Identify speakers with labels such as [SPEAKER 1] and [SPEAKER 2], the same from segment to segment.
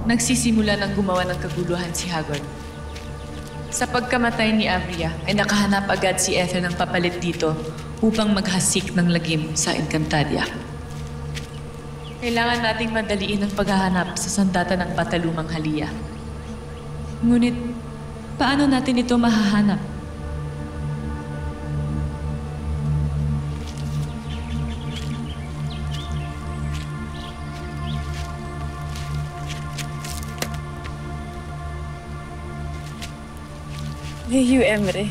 [SPEAKER 1] nagsisimula ng gumawa ng kaguluhan si Hagod. Sa pagkamatay ni Avria ay nakahanap agad si Ether ng papalit dito upang maghasik ng lagim sa Encantadia. Kailangan nating madaliin ang paghahanap sa sandata ng patalumang Halia. Ngunit, paano natin ito mahahanap?
[SPEAKER 2] Leyu Emre.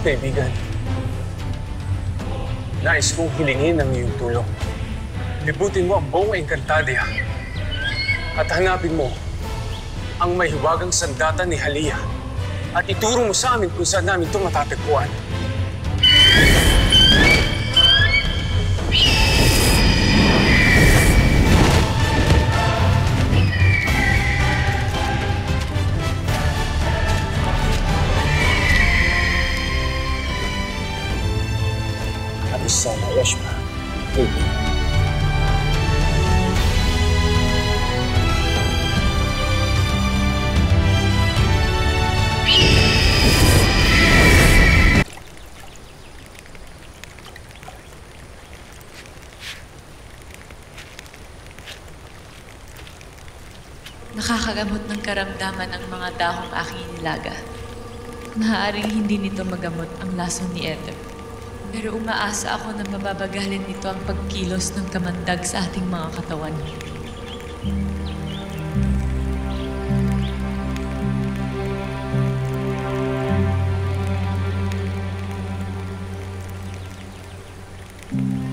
[SPEAKER 3] Kaibigan, nais kong hilingin ang iyong tulong. Libutin mo ang buong Encantadia at hanapin mo ang mahiwagang sandata ni Halia at ituro mo sa amin kung saan namin ito matatagpuan.
[SPEAKER 4] Sana Yashma.
[SPEAKER 1] Nakakagamot ng karamdaman ang mga dahong aking inilaga. Maaaring hindi nito magamot ang lason ni Ether. Pero umaasa ako na mababagalin nito ang pagkilos ng kamandag sa ating mga katawan.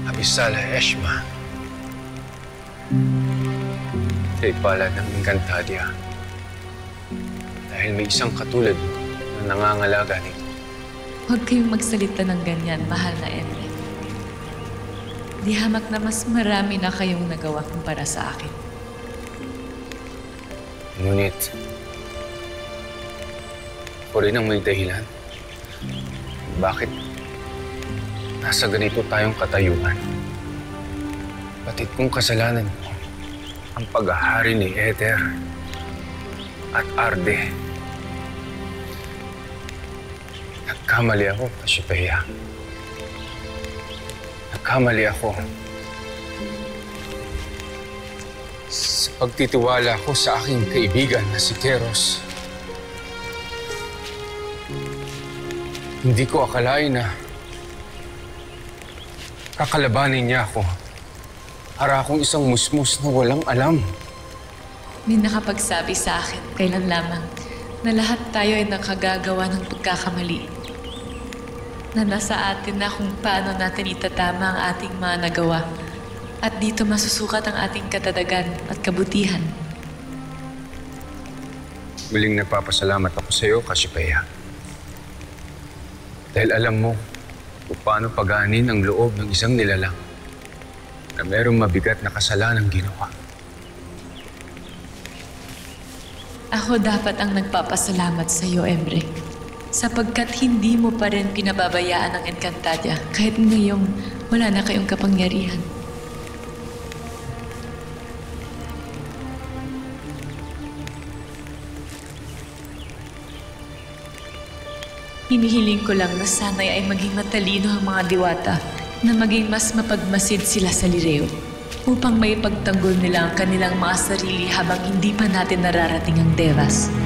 [SPEAKER 3] Abisala Eshma. Ito'y palad ng Encantadia. Dahil may isang katulad na nangangalaga nito.
[SPEAKER 1] Huwag kayong magsalita ng ganyan, mahal na Emre. Di hamak na mas marami na kayong nagawa kumpara sa akin.
[SPEAKER 3] Ngunit, ako rin ang may dahilan. Bakit nasa ganito tayong katayuan? Batid kong kasalanan ko ang paghahari ni Ether at Arde. Nagkamali ako, Cassiopeia. Nagkamali ako. Sa pagtitiwala ko sa aking kaibigan na si Keros. Hindi ko akalain na kakalabanin niya ako. Para akong isang musmus na walang alam.
[SPEAKER 1] May nakapagsabi sa akin kailan lamang na lahat tayo ay nakagagawa ng pagkakamali. Na nasa atin na kung paano natin itatama ang ating mga nagawa at dito masusukat ang ating katatagan at kabutihan.
[SPEAKER 3] Muling nagpapasalamat ako sa iyo, Cassiopeia. Dahil alam mo kung paano pagaanin ang loob ng isang nilalang na merong mabigat na kasalanang ginawa.
[SPEAKER 1] Ako dapat ang nagpapasalamat sa iyo, Emre. Sapagkat hindi mo pa rin pinababayaan ang Encantadia kahit ngayong wala na kayong kapangyarihan. Hinihiling ko lang na sana'y ay maging matalino ang mga diwata na maging mas mapagmasid sila sa Lireo. upang may pagtanggol nila ang kanilang mga sarili habang hindi pa natin nararating ang Devas.